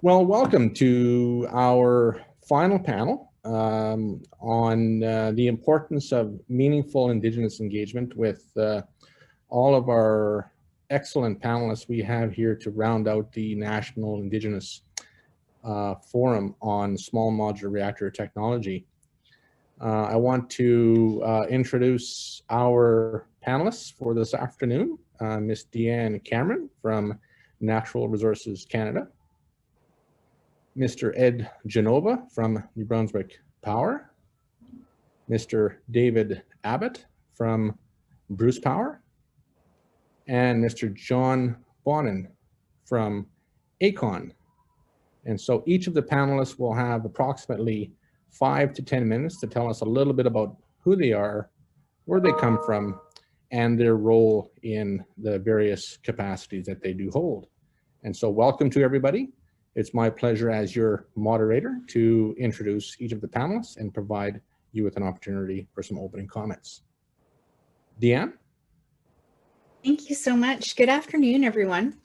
Well, welcome to our final panel on the importance of meaningful Indigenous engagement with all of our excellent panelists we have here to round out the National Indigenous Forum on small modular reactor technology. I want to introduce our panelists for this afternoon, Ms. Dianne Cameron from Natural Resources Canada, Mr. Ed Genova from New Brunswick Power, Mr. David Abbott from Bruce Power, and Mr. John Bonin from ACON. And so each of the panelists will have approximately 5 to 10 minutes to tell us a little bit about who they are, where they come from, and their role in the various capacities that they do hold. And so welcome to everybody. It's my pleasure as your moderator to introduce each of the panelists and provide you with an opportunity for some opening comments. Dianne? Thank you so much. Good afternoon, everyone.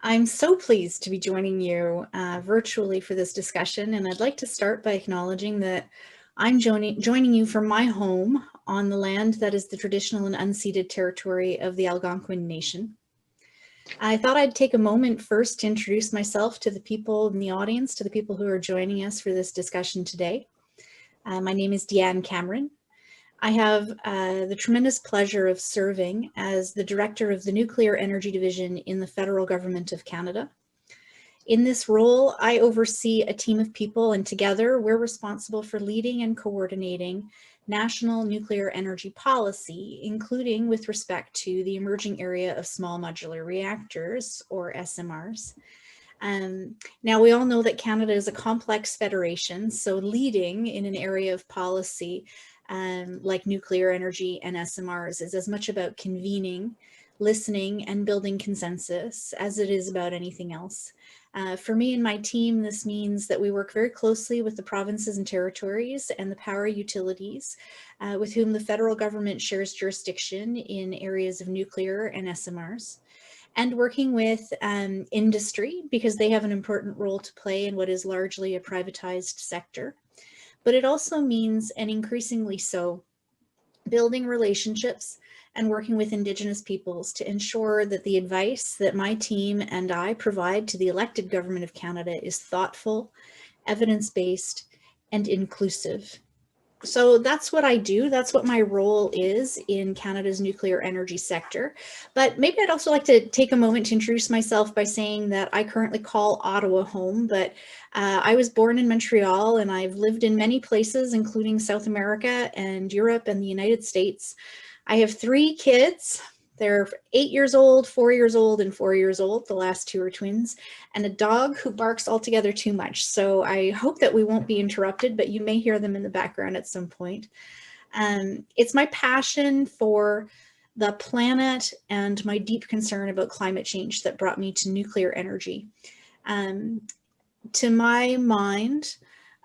I'm so pleased to be joining you virtually for this discussion, and I'd like to start by acknowledging that I'm joining you from my home on the land that is the traditional and unceded territory of the Algonquin Nation. I thought I'd take a moment first to introduce myself to the people in the audience, to the people who are joining us for this discussion today. My name is Dianne Cameron. I have the tremendous pleasure of serving as the Director of the Nuclear Energy Division in the Federal Government of Canada. In this role, I oversee a team of people, and together we're responsible for leading and coordinating national nuclear energy policy, including with respect to the emerging area of small modular reactors, or SMRs. Now, we all know that Canada is a complex federation, so leading in an area of policy like nuclear energy and SMRs is as much about convening, listening, and building consensus as it is about anything else. For me and my team, this means that we work very closely with the provinces and territories and the power utilities with whom the federal government shares jurisdiction in areas of nuclear and SMRs, and working with industry because they have an important role to play in what is largely a privatized sector. But it also means, and increasingly so, building relationships and working with Indigenous peoples to ensure that the advice that my team and I provide to the elected government of Canada is thoughtful, evidence-based, and inclusive. So that's what I do. That's what my role is in Canada's nuclear energy sector. But maybe I'd also like to take a moment to introduce myself by saying that I currently call Ottawa home, but I was born in Montreal and I've lived in many places, including South America and Europe and the United States. I have 3 kids. They're 8 years old, 4 years old, and 4 years old. The last 2 are twins, and a dog who barks altogether too much. So I hope that we won't be interrupted, but you may hear them in the background at some point. It's my passion for the planet and my deep concern about climate change that brought me to nuclear energy. To my mind,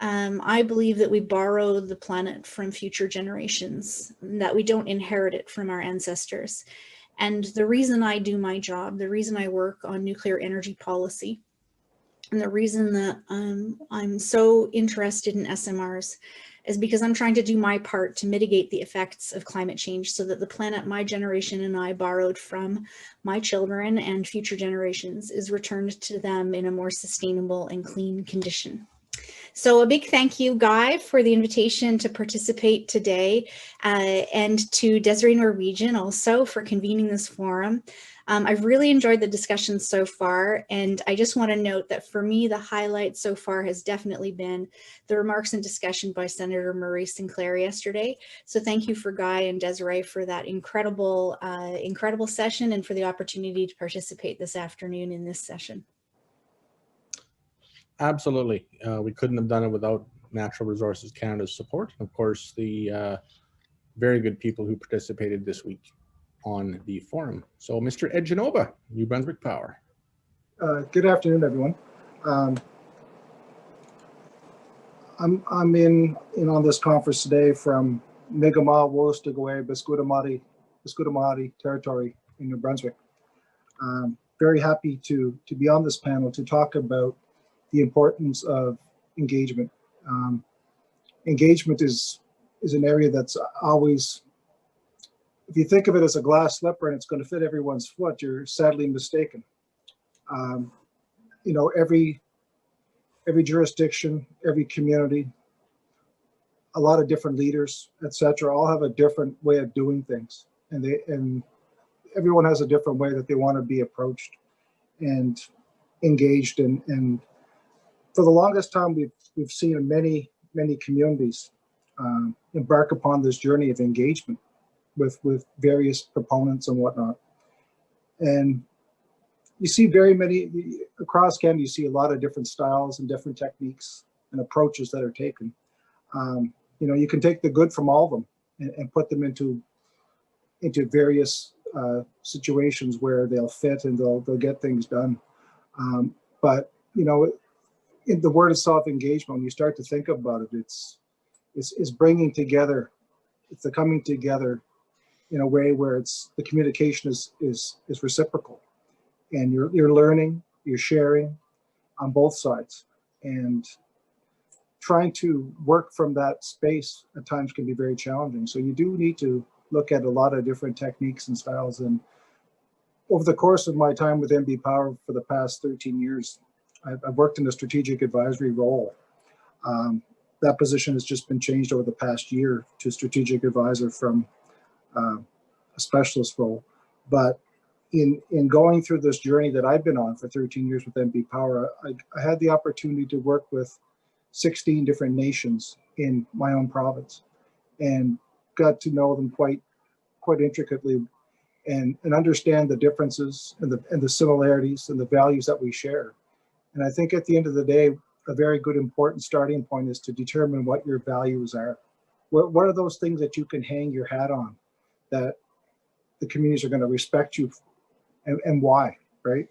I believe that we borrow the planet from future generations, that we don't inherit it from our ancestors. And the reason I do my job, the reason I work on nuclear energy policy, and the reason that I'm so interested in SMRs is because I'm trying to do my part to mitigate the effects of climate change so that the planet my generation and I borrowed from my children and future generations is returned to them in a more sustainable and clean condition. So a big thank you, Guy, for the invitation to participate today, and to Desiree Norwegian also for convening this forum. I've really enjoyed the discussion so far, and I just want to note that for me, the highlight so far has definitely been the remarks and discussion by Senator Murray Sinclair yesterday. So thank you for Guy and Desiree for that incredible session and for the opportunity to participate this afternoon in this session. Absolutely. We couldn't have done it without Natural Resources Canada's support. Of course, the very good people who participated this week on the forum. So Mr. Ed Genova, New Brunswick Power. Good afternoon, everyone. I'm in on this conference today from Mi'kmaq, Wolastoqey, Bescutamahati territory in New Brunswick. Very happy to be on this panel to talk about the importance of engagement. Engagement is an area that's always, if you think of it as a glass slipper and it's going to fit everyone's foot, you're sadly mistaken. You know, every jurisdiction, every community, a lot of different leaders, etc., all have a different way of doing things, and everyone has a different way that they want to be approached and engaged. And for the longest time, we've seen many communities embark upon this journey of engagement with various proponents and whatnot. And you see very many, across Canada, you see a lot of different styles and different techniques and approaches that are taken. You know, you can take the good from all of them and put them into various situations where they'll fit and they'll get things done. But, you know, in the word itself, engagement, when you start to think about it, it's bringing together, it's the coming together in a way where the communication is reciprocal, and you're learning, you're sharing on both sides, and trying to work from that space at times can be very challenging. So you do need to look at a lot of different techniques and styles. And over the course of my time with MB Power for the past 13 years, I've worked in a strategic advisory role. That position has just been changed over the past year to strategic advisor from a specialist role. But in going through this journey that I've been on for 13 years with MB Power, I had the opportunity to work with 16 different nations in my own province, and got to know them quite intricately, and understand the differences and the similarities and the values that we share. And I think at the end of the day, a very good important starting point is to determine what your values are. What are those things that you can hang your hat on that the communities are going to respect you, and why, right?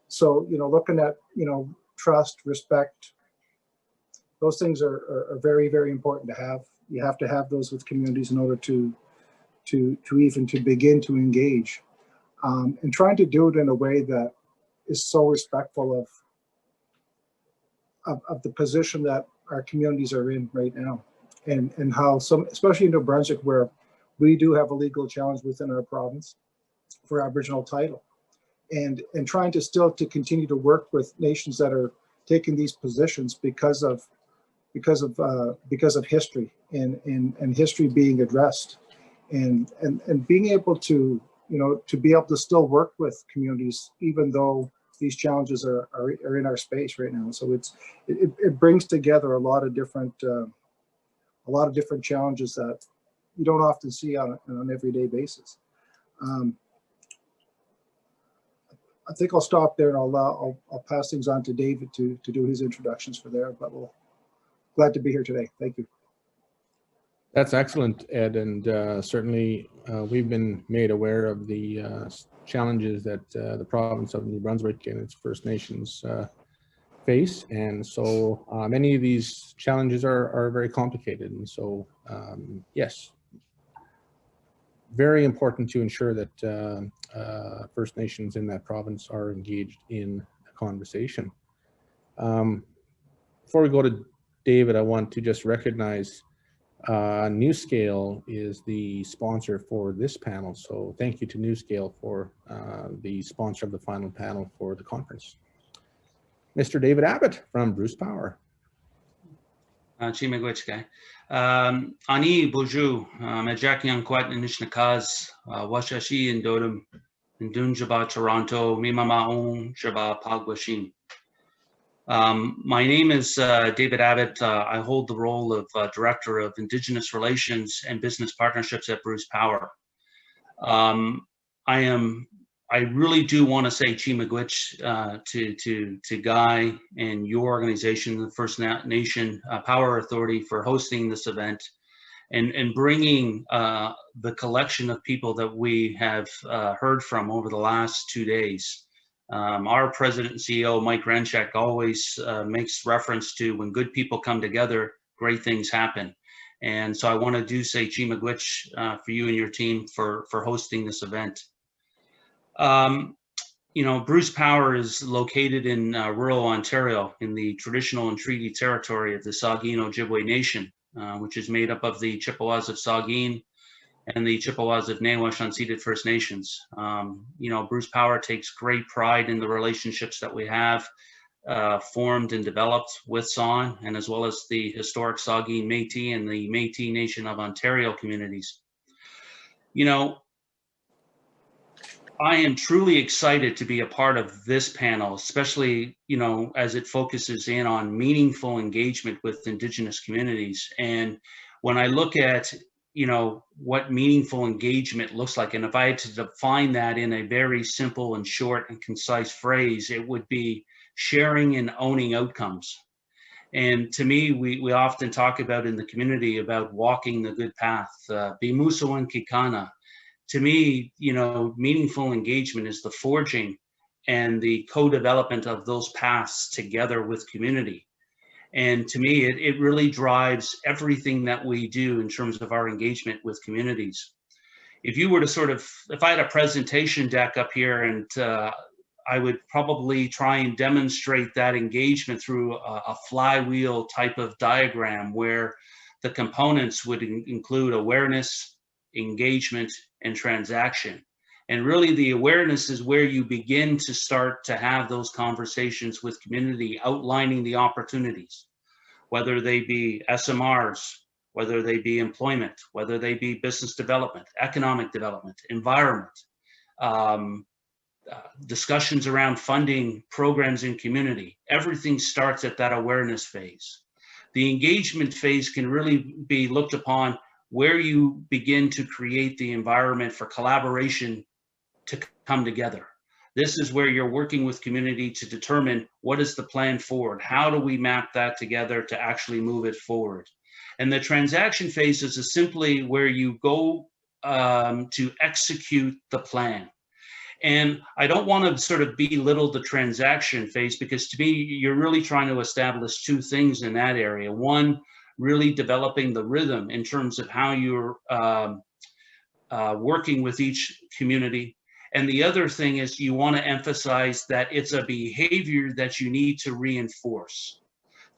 So, you know, looking at, you know, trust, respect, those things are very, very important to have. You have to have those with communities in order to even begin to engage, and trying to do it in a way that is so respectful of the position that our communities are in right now, and how some, especially in New Brunswick, where we do have a legal challenge within our province for Aboriginal title, and trying to still continue to work with nations that are taking these positions because of history and history being addressed, and being able to, you know, to be able to still work with communities even though these challenges are in our space right now. So it brings together a lot of different challenges that you don't often see on an everyday basis. I think I'll stop there, and I'll pass things on to David to do his introductions for there. But glad to be here today. Thank you. That's excellent, Ed, and certainly we've been made aware of the challenges that the province of New Brunswick and its First Nations face, and so many of these challenges are very complicated, and so yes, very important to ensure that First Nations in that province are engaged in the conversation. Before we go to David, I want to just recognize NewScale is the sponsor for this panel, so thank you to NewScale for the sponsor of the final panel for the conference. Mr. David Abbott from Bruce Power. Chimagwechke. Ani Boju, Majaki Anquat Nishnakaz, Washashi and Dodum, and Dunjaba Toronto, Mimamaung, Jaba Pagwashim. My name is David Abbott. I hold the role of Director of Indigenous Relations and Business Partnerships at Bruce Power. I really do want to say Chimagwich to Guy and your organization, the First Nation Power Authority, for hosting this event and bringing the collection of people that we have heard from over the last 2 days. Our president and CEO, Mike Renchek, always makes reference to when good people come together, great things happen. And so I want to do say Chimagwich for you and your team for hosting this event. you know, Bruce Power is located in rural Ontario in the traditional and treaty territory of the Saugeen Ojibwe Nation, which is made up of the Chippewas of Saugeen and the Chippewas of Nawash unceded First Nations. You know, Bruce Power takes great pride in the relationships that we have formed and developed with SON, and as well as the historic Saugeen Métis and the Métis Nation of Ontario communities. You know, I am truly excited to be a part of this panel, especially, you know, as it focuses in on meaningful engagement with Indigenous communities. And when I look at, you know, what meaningful engagement looks like, and if I had to define that in a very simple and short and concise phrase, it would be sharing and owning outcomes. And to me, we often talk about in the community about walking the good path, bimuso and kikana. To me, you know, meaningful engagement is the forging and the co-development of those paths together with community. And to me, it really drives everything that we do in terms of our engagement with communities. If you were to sort of, if I had a presentation deck up here, and I would probably try and demonstrate that engagement through a flywheel type of diagram where the components would include awareness, engagement, and transaction. And really the awareness is where you begin to start to have those conversations with community, outlining the opportunities, whether they be SMRs, whether they be employment, whether they be business development, economic development, environment, discussions around funding programs in community. Everything starts at that awareness phase. The engagement phase can really be looked upon where you begin to create the environment for collaboration to come together. This is where you're working with community to determine what is the plan forward. How do we map that together to actually move it forward? And the transaction phase is simply where you go to execute the plan. And I don't want to sort of belittle the transaction phase, because to me, you're really trying to establish two things in that area. One, really developing the rhythm in terms of how you're working with each community. And the other thing is you want to emphasize that it's a behavior that you need to reinforce.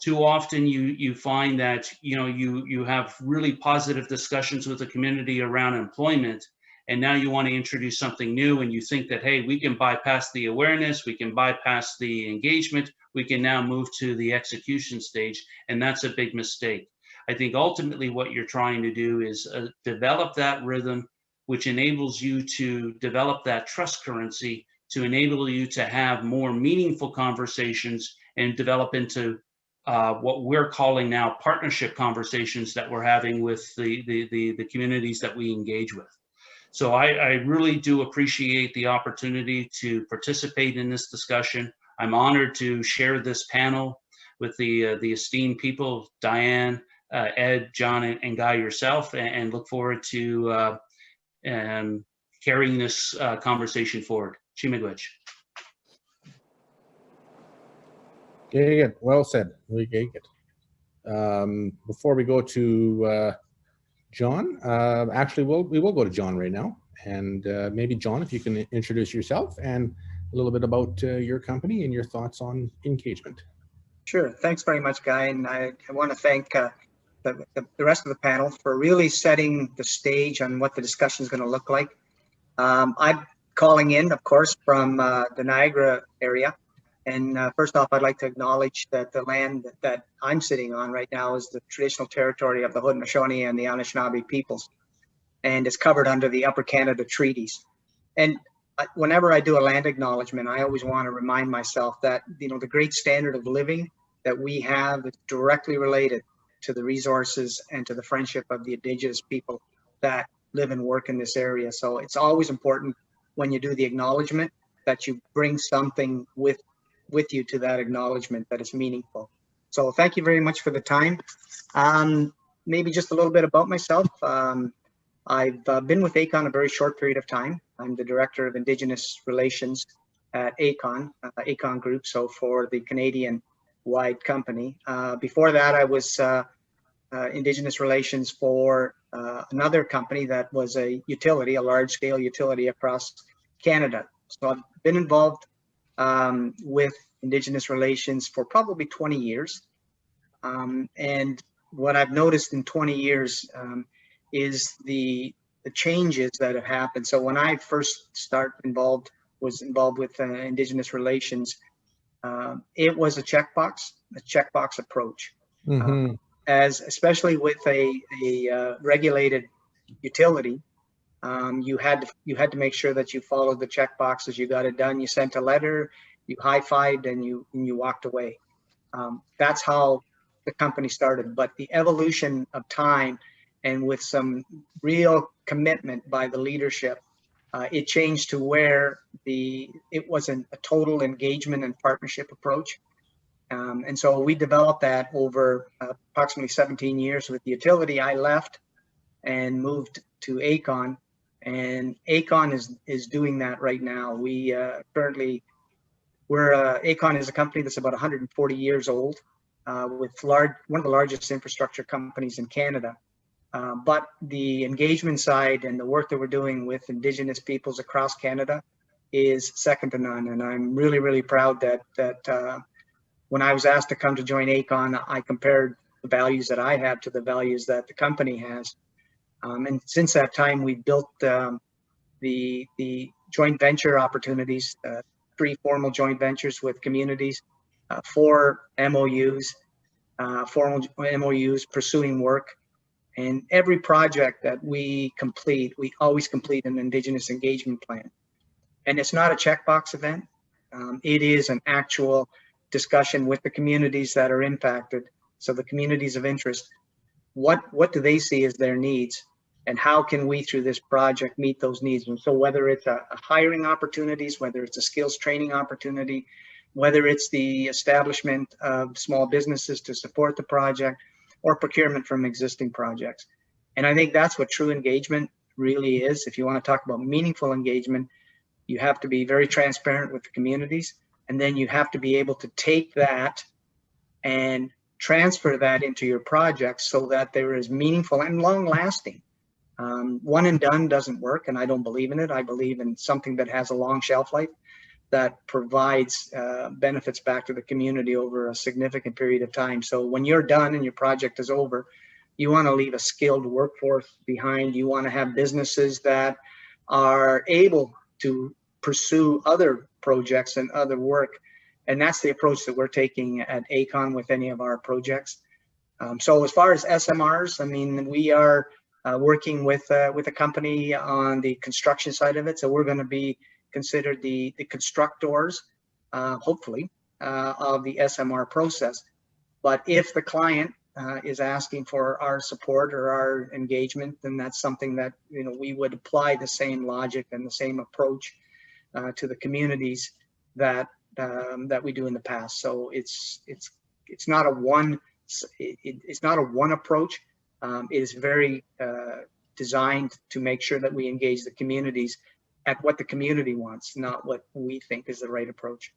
Too often you find that, you know, you have really positive discussions with the community around employment, and now you want to introduce something new, and you think that, hey, we can bypass the awareness, we can bypass the engagement, we can now move to the execution stage, and that's a big mistake. I think ultimately what you're trying to do is develop that rhythm, which enables you to develop that trust currency to enable you to have more meaningful conversations and develop into what we're calling now partnership conversations that we're having with the communities that we engage with. So I really do appreciate the opportunity to participate in this discussion. I'm honored to share this panel with the esteemed people, Diane, Ed, John, and Guy, yourself, and look forward to carrying this conversation forward. Chimagwich. Good. Well said. Really good. Before we go to John, actually, we will go to John right now. And maybe, John, if you can introduce yourself and a little bit about your company and your thoughts on engagement. Sure. Thanks very much, Guy. And I want to thank the rest of the panel for really setting the stage on what the discussion is going to look like. I'm calling in, of course, from the Niagara area. And first off, I'd like to acknowledge that the land that I'm sitting on right now is the traditional territory of the Haudenosaunee and the Anishinaabe peoples, and is covered under the Upper Canada treaties. And whenever I do a land acknowledgement, I always want to remind myself that, you know, the great standard of living that we have is directly related to the resources and to the friendship of the Indigenous people that live and work in this area. So it's always important when you do the acknowledgement that you bring something with you to that acknowledgement that is meaningful. So thank you very much for the time. Maybe just a little bit about myself. I've been with ACON a very short period of time. I'm the Director of Indigenous Relations at ACON Group, so for the Canadian-wide company. Before that, I was Indigenous Relations for another company that was a utility, a large-scale utility across Canada. So I've been involved with Indigenous relations for probably 20 years. And what I've noticed in 20 years is the changes that have happened. So when I first was involved with Indigenous relations, it was a checkbox approach. Mm-hmm. Especially with a regulated utility, you had to make sure that you followed the check boxes. You got it done. You sent a letter, you high-fived, and you walked away. That's how the company started. But the evolution of time, and with some real commitment by the leadership, it changed to where it wasn't a total engagement and partnership approach. And so we developed that over approximately 17 years with the utility. I left and moved to AECON, and AECON is doing that right now. AECON is a company that's about 140 years old, with one of the largest infrastructure companies in Canada. But the engagement side and the work that we're doing with Indigenous peoples across Canada is second to none. And I'm really, really proud that when I was asked to come to join AECON, I compared the values that I have to the values that the company has. And since that time, we've built the joint venture opportunities, 3 formal joint ventures with communities, 4 MOUs, formal MOUs pursuing work. And every project that we complete, we always complete an Indigenous engagement plan. And it's not a checkbox event. It is an actual discussion with the communities that are impacted. So the communities of interest, what do they see as their needs, and how can we through this project meet those needs? And so whether it's a hiring opportunities, whether it's a skills training opportunity, whether it's the establishment of small businesses to support the project, or procurement from existing projects. And I think that's what true engagement really is. If you want to talk about meaningful engagement, you have to be very transparent with the communities. And then you have to be able to take that and transfer that into your project so that there is meaningful and long lasting. One and done doesn't work, and I don't believe in it. I believe in something that has a long shelf life, that provides benefits back to the community over a significant period of time. So when you're done and your project is over, you want to leave a skilled workforce behind. You want to have businesses that are able to pursue other projects and other work. And that's the approach that we're taking at AECON with any of our projects. So as far as SMRs, I mean, we are working with a company on the construction side of it. So we're going to be considered the constructors, hopefully, of the SMR process. But if the client is asking for our support or our engagement, then that's something that we would apply the same logic and the same approach to the communities that we do in the past. So it's not a one approach. It is very designed to make sure that we engage the communities at what the community wants, not what we think is the right approach.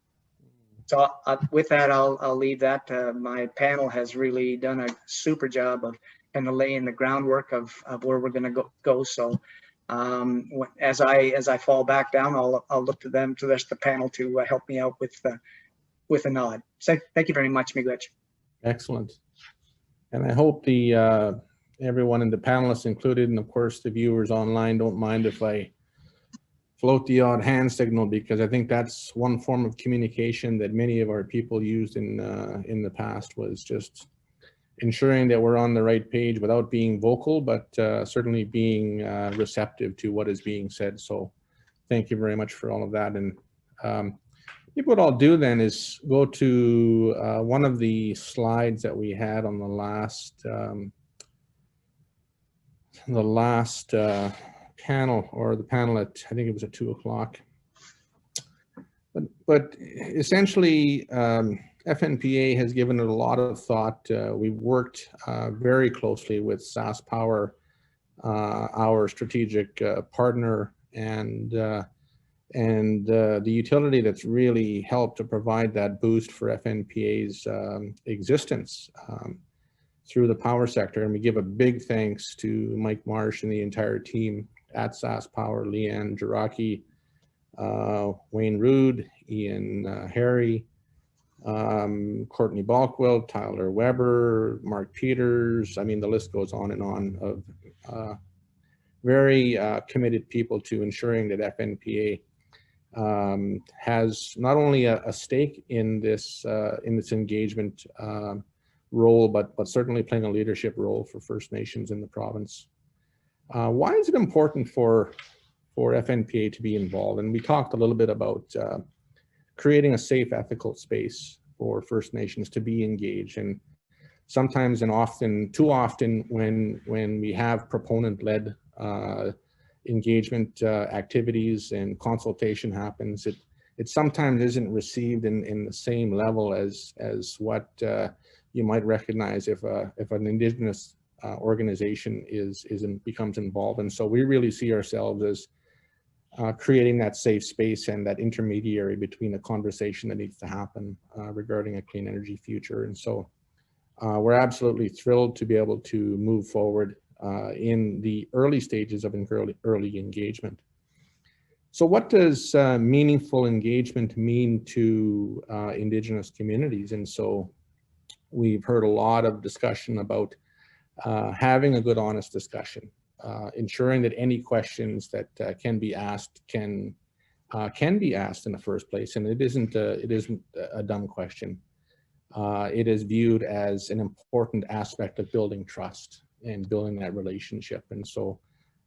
So with that, I'll leave that. My panel has really done a super job of kind of laying the groundwork of where we're going to go. So as I fall back down, I'll look to them, to the rest of the panel, to help me out with a nod. So thank you very much, Miigwech. Excellent. And I hope the everyone in the panelists included, and of course the viewers online, don't mind if I float the odd hand signal, because I think that's one form of communication that many of our people used in the past, was just ensuring that we're on the right page without being vocal, but certainly being receptive to what is being said. So thank you very much for all of that. And I think what I'll do then is go to one of the slides that we had on the last panel, or the panel at, I think it was at 2 o'clock. But essentially, FNPA has given it a lot of thought. We've worked very closely with SaskPower, our strategic partner, and the utility that's really helped to provide that boost for FNPA's existence through the power sector. And we give a big thanks to Mike Marsh and the entire team at SaskPower, Leanne Jaraki, Wayne Rood, Ian Harry, Courtney Balkwill, Tyler Weber, Mark Peters. I mean, the list goes on and on of very committed people to ensuring that FNPA has not only a stake in this engagement role, but certainly playing a leadership role for First Nations in the province. Why is it important for FNPA to be involved? And we talked a little bit about creating a safe, ethical space for First Nations to be engaged. And sometimes, and often, too often, when we have proponent-led engagement activities and consultation happens, it sometimes isn't received in the same level as what you might recognize if an Indigenous organization becomes involved. And so we really see ourselves as creating that safe space and that intermediary between the conversation that needs to happen regarding a clean energy future. And so we're absolutely thrilled to be able to move forward in the early stages of early engagement. So what does meaningful engagement mean to Indigenous communities? And so we've heard a lot of discussion about having a good, honest discussion, ensuring that any questions that can be asked can be asked in the first place, and it isn't a dumb question. It is viewed as an important aspect of building trust and building that relationship. And so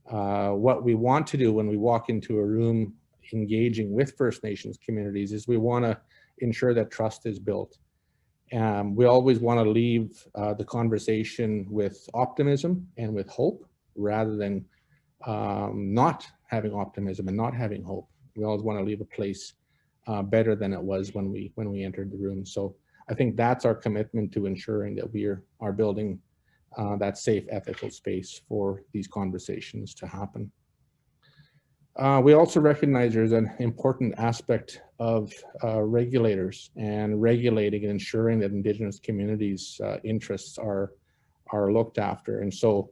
what we want to do when we walk into a room engaging with First Nations communities is we want to ensure that trust is built. We always want to leave the conversation with optimism and with hope, rather than not having optimism and not having hope. We always want to leave a place better than it was when we entered the room. So I think that's our commitment to ensuring that we are building that safe, ethical space for these conversations to happen. We also recognize there's an important aspect of regulators and regulating and ensuring that Indigenous communities' interests are looked after. And so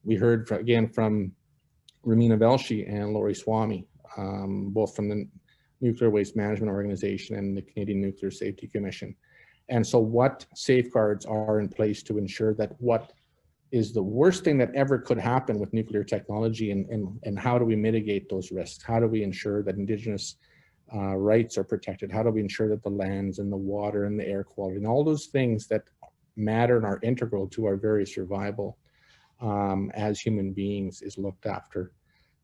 we heard again from Ramina Velshi and Lori Swamy, both from the Nuclear Waste Management Organization and the Canadian Nuclear Safety Commission. And so what safeguards are in place to ensure that what is the worst thing that ever could happen with nuclear technology, and how do we mitigate those risks? How do we ensure that Indigenous rights are protected? How do we ensure that the lands and the water and the air quality and all those things that matter and are integral to our very survival as human beings is looked after?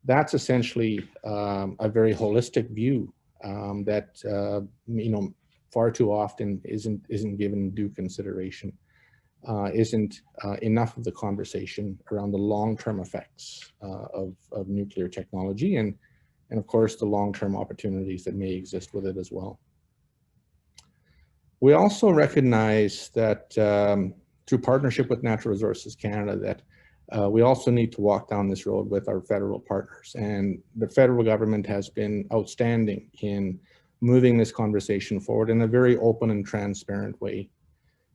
That's essentially a very holistic view that far too often isn't given due consideration. Isn't enough of the conversation around the long-term effects of nuclear technology and of course the long-term opportunities that may exist with it as well. We also recognize that through partnership with Natural Resources Canada that we also need to walk down this road with our federal partners, and the federal government has been outstanding in moving this conversation forward in a very open and transparent way.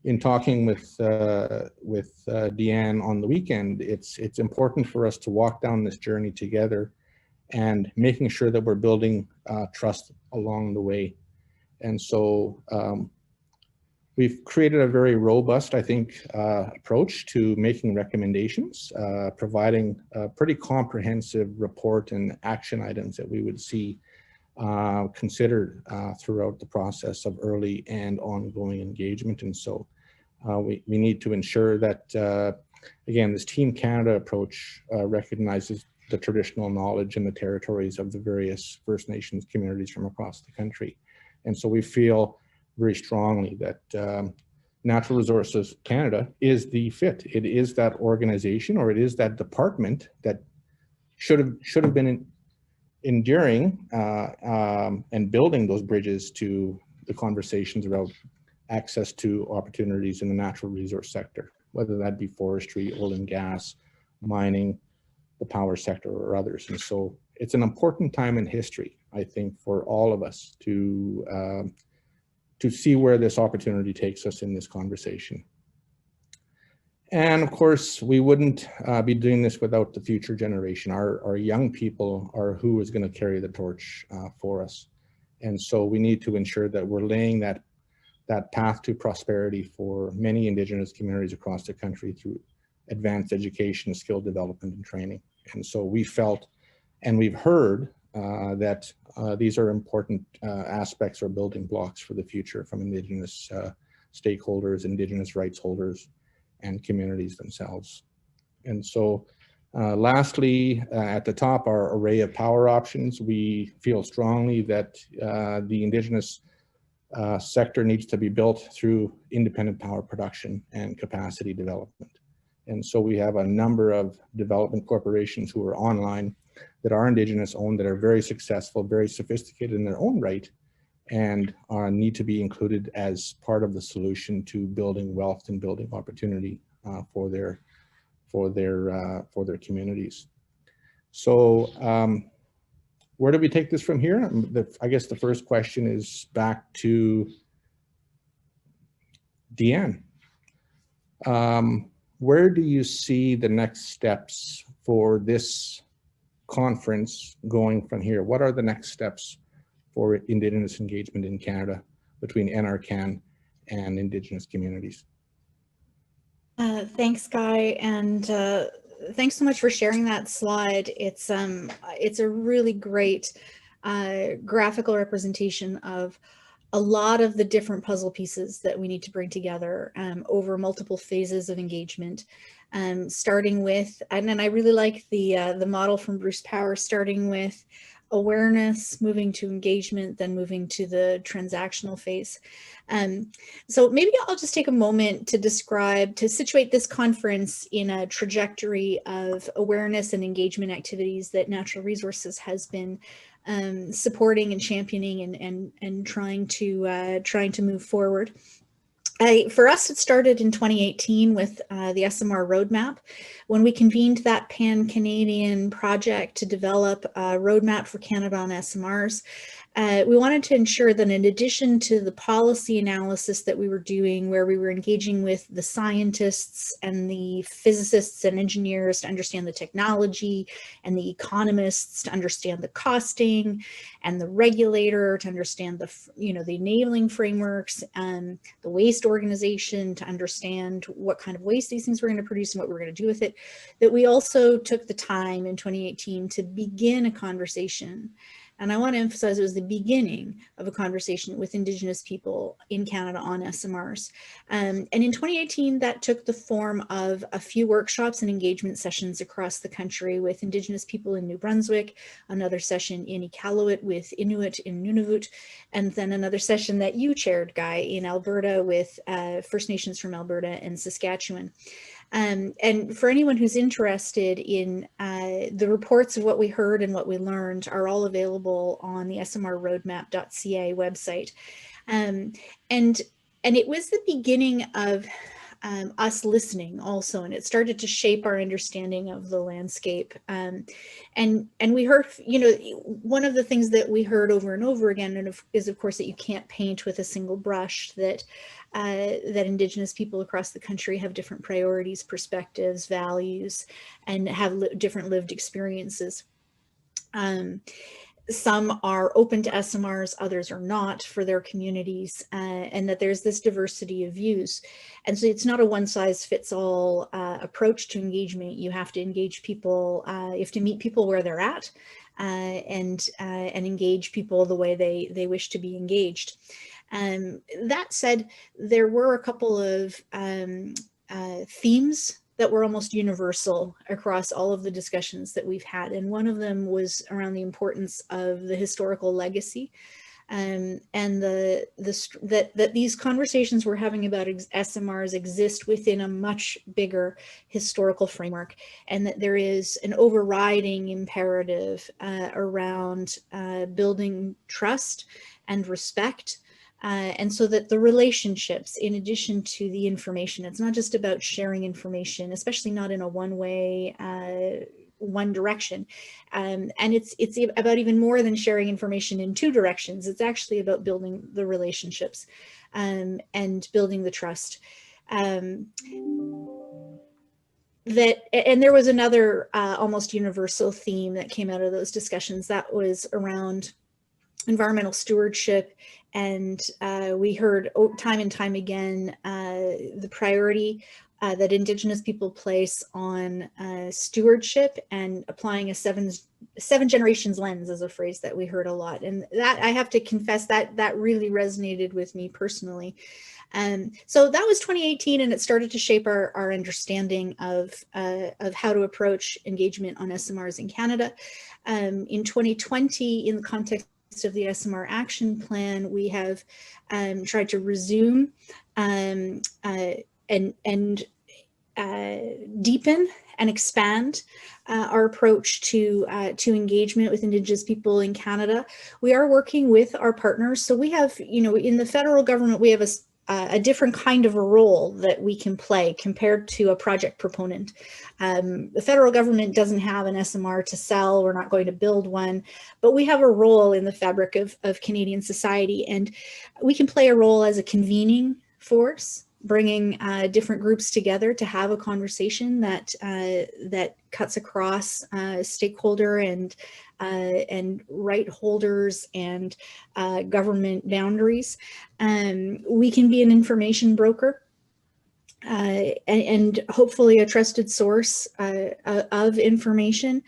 In talking with Diane on the weekend, it's important for us to walk down this journey together and making sure that we're building trust along the way. And so we've created a very robust, I think, approach to making recommendations, providing a pretty comprehensive report and action items that we would see considered throughout the process of early and ongoing engagement. And so we need to ensure that, again, this Team Canada approach recognizes the traditional knowledge and the territories of the various First Nations communities from across the country. And so we feel very strongly that Natural Resources Canada is the fit. It is that organization, or it is that department that should have been enduring and building those bridges to the conversations around access to opportunities in the natural resource sector, whether that be forestry, oil and gas, mining, the power sector, or others. And so it's an important time in history, I think, for all of us to see where this opportunity takes us in this conversation. And of course, we wouldn't be doing this without the future generation. Our young people are who is going to carry the torch for us. And so we need to ensure that we're laying that path to prosperity for many Indigenous communities across the country through advanced education, skill development, and training. And so we felt, and we've heard that these are important aspects or building blocks for the future from Indigenous stakeholders, Indigenous rights holders, and communities themselves. And so lastly, at the top, our array of power options. We feel strongly that the Indigenous sector needs to be built through independent power production and capacity development. And so we have a number of development corporations who are online that are Indigenous owned, that are very successful, very sophisticated in their own right, and need to be included as part of the solution to building wealth and building opportunity for their communities. So where do we take this from here? I guess the first question is back to Dianne. Where do you see the next steps for this conference going from here? What are the next steps for Indigenous engagement in Canada between NRCan and Indigenous communities? Thanks, Guy, and thanks so much for sharing that slide. It's a really great graphical representation of a lot of the different puzzle pieces that we need to bring together over multiple phases of engagement. Starting with, and then I really like the model from Bruce Power, starting with awareness, moving to engagement, then moving to the transactional phase. So maybe I'll just take a moment to situate this conference in a trajectory of awareness and engagement activities that Natural Resources has been supporting and championing and trying to move forward. For us, it started in 2018 with the SMR roadmap, when we convened that pan-Canadian project to develop a roadmap for Canada on SMRs. We wanted to ensure that in addition to the policy analysis that we were doing, where we were engaging with the scientists and the physicists and engineers to understand the technology, and the economists to understand the costing, and the regulator to understand the enabling frameworks, and the waste organization to understand what kind of waste these things were going to produce and what we were going to do with it, that we also took the time in 2018 to begin a conversation. And I want to emphasize it was the beginning of a conversation with Indigenous people in Canada on SMRs. And in 2018, that took the form of a few workshops and engagement sessions across the country with Indigenous people in New Brunswick, another session in Iqaluit with Inuit in Nunavut, and then another session that you chaired, Guy, in Alberta with First Nations from Alberta and Saskatchewan. And for anyone who's interested in the reports of what we heard and what we learned are all available on the smrroadmap.ca website. And it was the beginning of us listening also, and it started to shape our understanding of the landscape. And we heard, one of the things that we heard over and over again is, of course, that you can't paint with a single brush, that Indigenous people across the country have different priorities, perspectives, values, and have different lived experiences. Some are open to SMRs, others are not for their communities, and that there's this diversity of views. And so it's not a one-size-fits-all approach to engagement. You have to engage people, you have to meet people where they're at, and engage people the way they wish to be engaged. That said, there were a couple of themes that were almost universal across all of the discussions that we've had. And one of them was around the importance of the historical legacy, and that these conversations we're having about SMRs exist within a much bigger historical framework, and that there is an overriding imperative around building trust and respect. And so that the relationships, in addition to the information, it's not just about sharing information, especially not in a one-way, one direction. And it's about even more than sharing information in two directions. It's actually about building the relationships and building the trust. And there was another almost universal theme that came out of those discussions that was around environmental stewardship. And we heard time and time again the priority that Indigenous people place on stewardship, and applying a seven generations lens is a phrase that we heard a lot. And that, I have to confess, that really resonated with me personally. So that was 2018, and it started to shape our understanding of how to approach engagement on SMRs in Canada. In 2020, in the context of the SMR Action Plan, we have tried to resume and deepen and expand our approach to engagement with Indigenous people in Canada. We are working with our partners. So we have, in the federal government, we have a different kind of a role that we can play compared to a project proponent. The federal government doesn't have an SMR to sell. We're not going to build one, but we have a role in the fabric of Canadian society, and we can play a role as a convening force, bringing different groups together to have a conversation that cuts across stakeholder and right holders and government boundaries. We can be an information broker and hopefully a trusted source of information.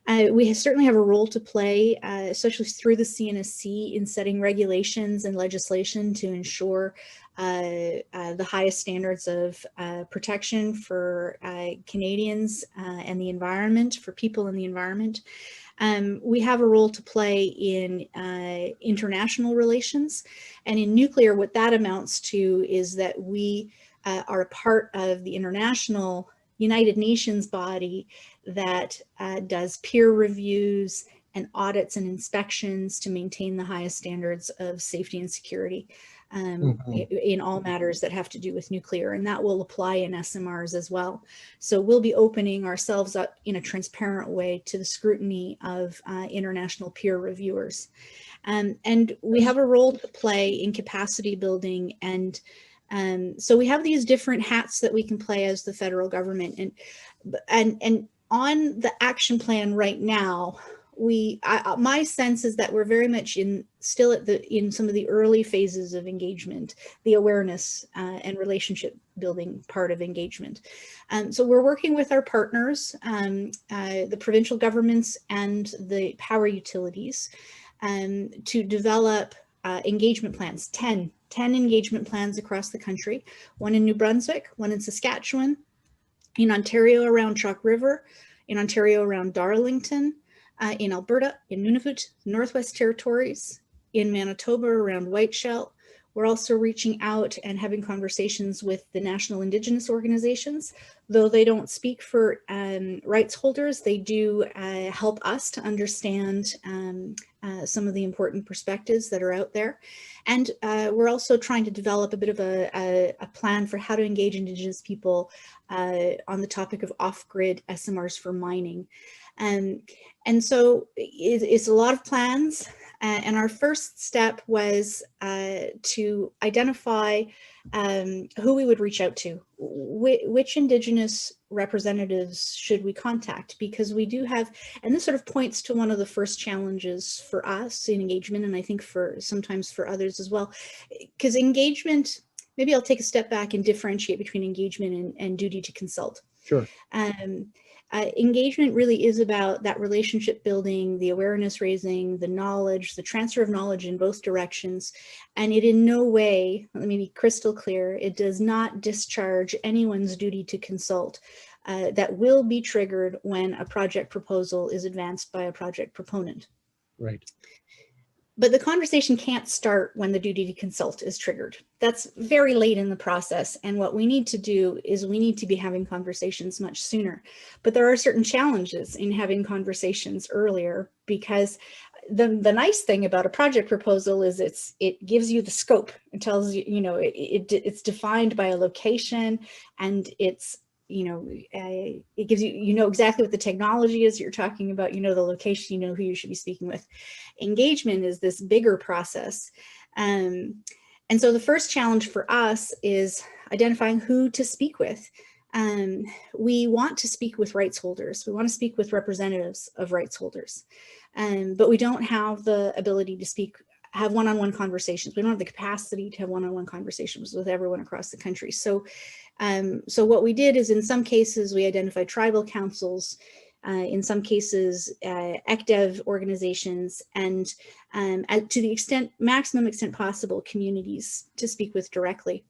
We certainly have a role to play, especially through the CNSC, in setting regulations and legislation to ensure the highest standards of protection for Canadians and the environment, for people in the environment. We have a role to play in international relations, and in nuclear, what that amounts to is that we are a part of the international United Nations body that does peer reviews and audits and inspections to maintain the highest standards of safety and security in all matters that have to do with nuclear, and that will apply in SMRs as well. So we'll be opening ourselves up in a transparent way to the scrutiny of international peer reviewers. And we have a role to play in capacity building, and so we have these different hats that we can play as the federal government. And on the action plan right now, my sense is that we're very much still in some of the early phases of engagement, the awareness and relationship building part of engagement. So we're working with our partners, the provincial governments and the power utilities, to develop engagement plans, 10 engagement plans across the country, one in New Brunswick, one in Saskatchewan, in Ontario around Chalk River, in Ontario around Darlington, in Alberta, in Nunavut, Northwest Territories, in Manitoba around Whiteshell. We're also reaching out and having conversations with the national Indigenous organizations. Though they don't speak for rights holders, they do help us to understand some of the important perspectives that are out there. And we're also trying to develop a bit of a plan for how to engage Indigenous people on the topic of off-grid SMRs for mining. And so it's a lot of plans. And our first step was to identify who we would reach out to, which Indigenous representatives should we contact, because we do have, and this sort of points to one of the first challenges for us in engagement, and I think sometimes for others as well, because engagement, maybe I'll take a step back and differentiate between engagement and duty to consult. Sure. Engagement really is about that relationship building, the awareness raising, the knowledge, the transfer of knowledge in both directions. And it in no way, let me be crystal clear, it does not discharge anyone's duty to consult that will be triggered when a project proposal is advanced by a project proponent. Right. But the conversation can't start when the duty to consult is triggered. That's very late in the process. And what we need to do is we need to be having conversations much sooner. But there are certain challenges in having conversations earlier, because the nice thing about a project proposal is it gives you the scope. It tells you, it's defined by a location, and it's, it gives you, exactly what the technology is you're talking about, the location, who you should be speaking with. Engagement is this bigger process. And so the first challenge for us is identifying who to speak with. We want to speak with rights holders. We want to speak with representatives of rights holders, but we don't have the ability to have one-on-one conversations. We don't have the capacity to have one-on-one conversations with everyone across the country. So, so what we did is, in some cases, we identified tribal councils, in some cases, ECDEV organizations, and to the maximum extent possible, communities to speak with directly.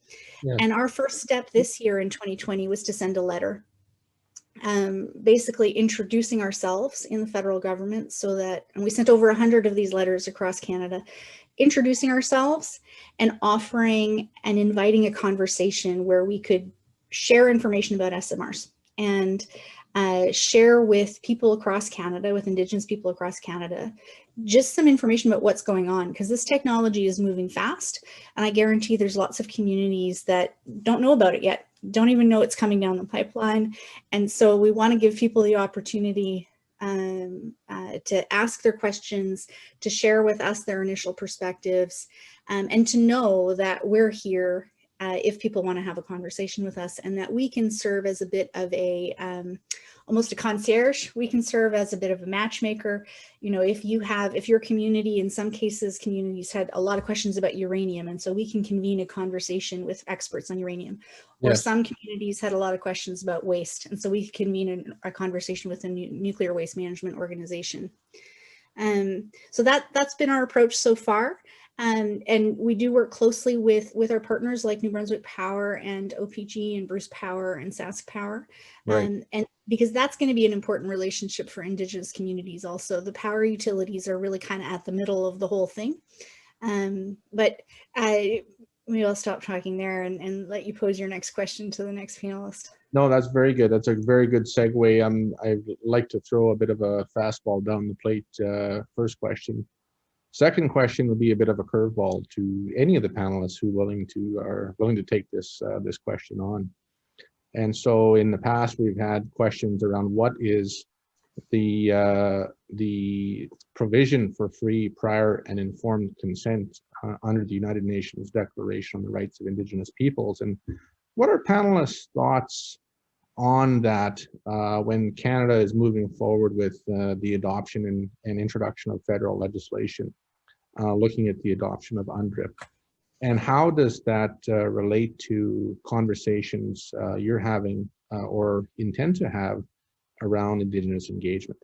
Yeah. And our first step this year in 2020 was to send a letter, basically introducing ourselves in the federal government, so that, and we sent over 100 of these letters across Canada, introducing ourselves and offering and inviting a conversation where we could share information about SMRs and share with people across Canada, with Indigenous people across Canada, just some information about what's going on, because this technology is moving fast, and I guarantee there's lots of communities that don't know about it yet, don't even know it's coming down the pipeline. And so we want to give people the opportunity to ask their questions, to share with us their initial perspectives, and to know that we're here if people want to have a conversation with us, and that we can serve as a bit of a almost a concierge. We can serve as a bit of a matchmaker. You know, if your community, in some cases, communities had a lot of questions about uranium, and so we can convene a conversation with experts on uranium. Or yes, some communities had a lot of questions about waste, and so we can convene a conversation with a nuclear waste management organization. So that's been our approach so far. And we do work closely with our partners like New Brunswick Power and OPG and Bruce Power and Sask Power. Right. And because that's going to be an important relationship for Indigenous communities also. The power utilities are really kind of at the middle of the whole thing. But maybe I'll stop talking there and let you pose your next question to the next panelist. No, that's very good. That's a very good segue. I'd like to throw a bit of a fastball down the plate. First question. Second question would be a bit of a curveball to any of the panelists who are willing to take this this question on. And so in the past, we've had questions around what is the provision for free, prior, and informed consent under the United Nations Declaration on the Rights of Indigenous Peoples, and what are panelists' thoughts on that when Canada is moving forward with the adoption and introduction of federal legislation, looking at the adoption of UNDRIP? And how does that relate to conversations you're having or intend to have around Indigenous engagement?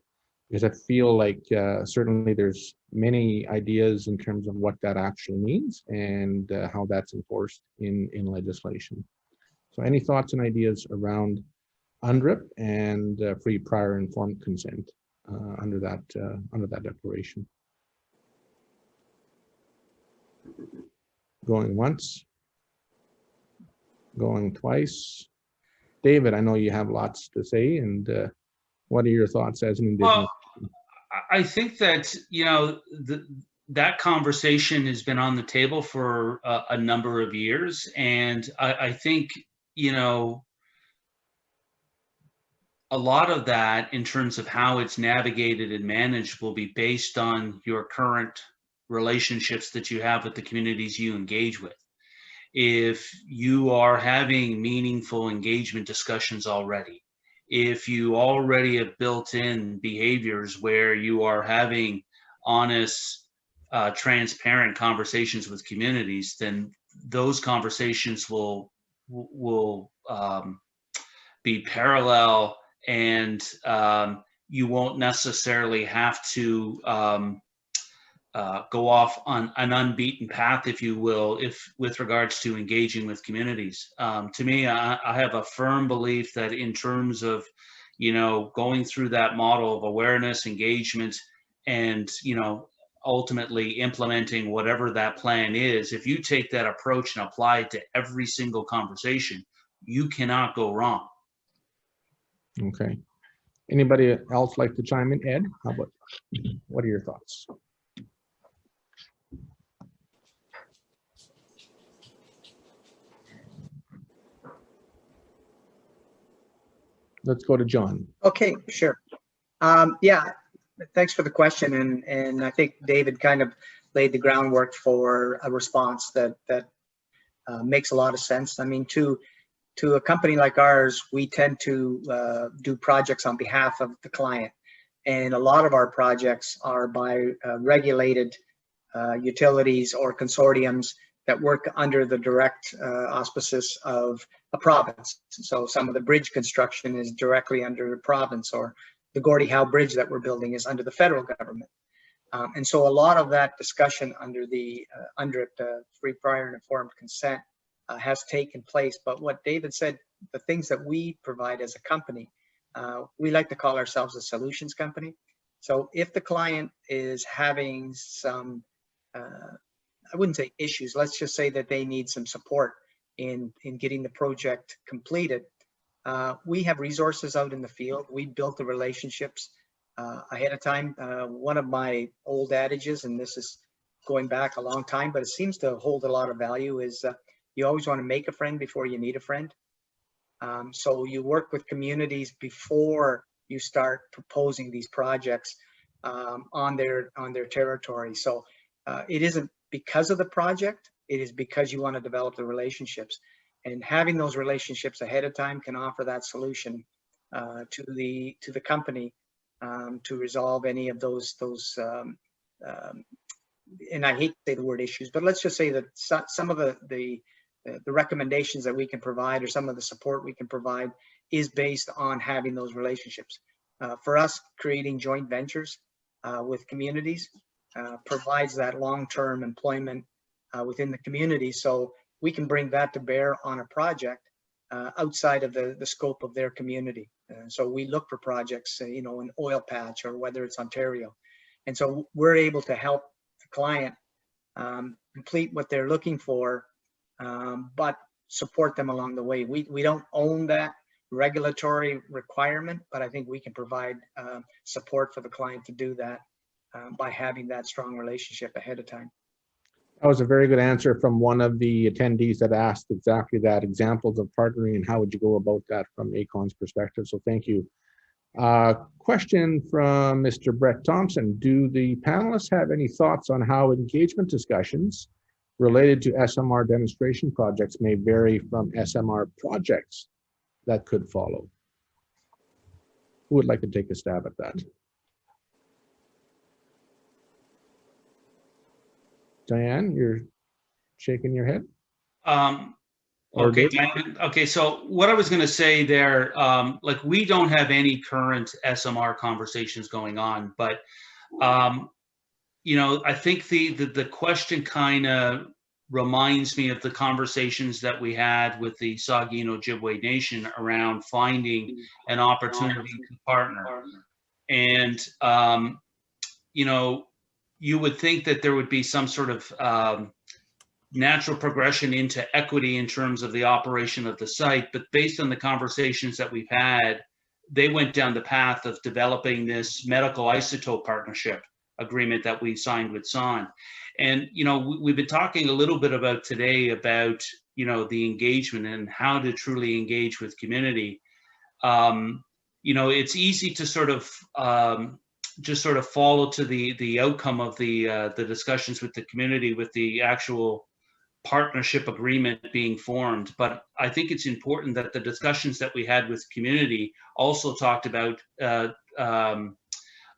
Because I feel like certainly there's many ideas in terms of what that actually means and how that's enforced in legislation. So any thoughts and ideas around UNDRIP and free, prior, informed consent under that declaration? Going once, going twice. David, I know you have lots to say, and what are your thoughts as an Indigenous? Well, I think that, you know, that conversation has been on the table for a number of years, and I think, you know, a lot of that in terms of how it's navigated and managed will be based on your current relationships that you have with the communities you engage with. If you are having meaningful engagement discussions already, if you already have built in behaviors where you are having honest, transparent conversations with communities, then those conversations will be parallel, and you won't necessarily have to go off on an unbeaten path, if you will, with regards to engaging with communities. To me, I have a firm belief that in terms of, you know, going through that model of awareness, engagement, and, you know, ultimately implementing whatever that plan is, if you take that approach and apply it to every single conversation, you cannot go wrong. Okay. Anybody else like to chime in? Ed, what are your thoughts? Let's go to John. Okay, sure. Yeah, thanks for the question, and I think David kind of laid the groundwork for a response that makes a lot of sense. I mean, to a company like ours, we tend to do projects on behalf of the client. And a lot of our projects are by regulated utilities or consortiums that work under the direct auspices of a province. So some of the bridge construction is directly under the province, or the Gordie Howe Bridge that we're building is under the federal government. And so a lot of that discussion under the free, prior, and informed consent has taken place. But what David said, the things that we provide as a company, we like to call ourselves a solutions company. So if the client is having some, I wouldn't say issues, let's just say that they need some support in getting the project completed, we have resources out in the field. We built the relationships ahead of time. One of my old adages, and this is going back a long time, but it seems to hold a lot of value, is you always want to make a friend before you need a friend. So you work with communities before you start proposing these projects on their territory. So it isn't because of the project, it is because you want to develop the relationships. And having those relationships ahead of time can offer that solution to the company to resolve any of those and I hate to say the word issues, but let's just say that some of the recommendations that we can provide, or some of the support we can provide, is based on having those relationships. For us, creating joint ventures with communities provides that long-term employment within the community, so we can bring that to bear on a project outside of the scope of their community. So we look for projects, you know, in oil patch, or whether it's Ontario. And so we're able to help the client complete what they're looking for, but support them along the way. We don't own that regulatory requirement, but I think we can provide support for the client to do that by having that strong relationship ahead of time. That was a very good answer from one of the attendees that asked exactly that, examples of partnering and how would you go about that from AECON's perspective. So thank you. Question from Mr. Brett Thompson. Do the panelists have any thoughts on how engagement discussions related to SMR demonstration projects may vary from SMR projects that could follow? Who would like to take a stab at that? Diane, you're shaking your head. Okay, Diane. Okay, so what I was going to say there, like, we don't have any current SMR conversations going on, but you know, I think the question kind of reminds me of the conversations that we had with the Saugeen Ojibwe Nation around finding an opportunity to partner. And you know, you would think that there would be some sort of natural progression into equity in terms of the operation of the site, but based on the conversations that we've had, they went down the path of developing this medical isotope partnership agreement that we signed with SON. And, you know, we've been talking a little bit about today about, you know, the engagement and how to truly engage with community. You know, it's easy to sort of just sort of follow to the outcome of the discussions with the community, with the actual partnership agreement being formed. But I think it's important that the discussions that we had with community also talked about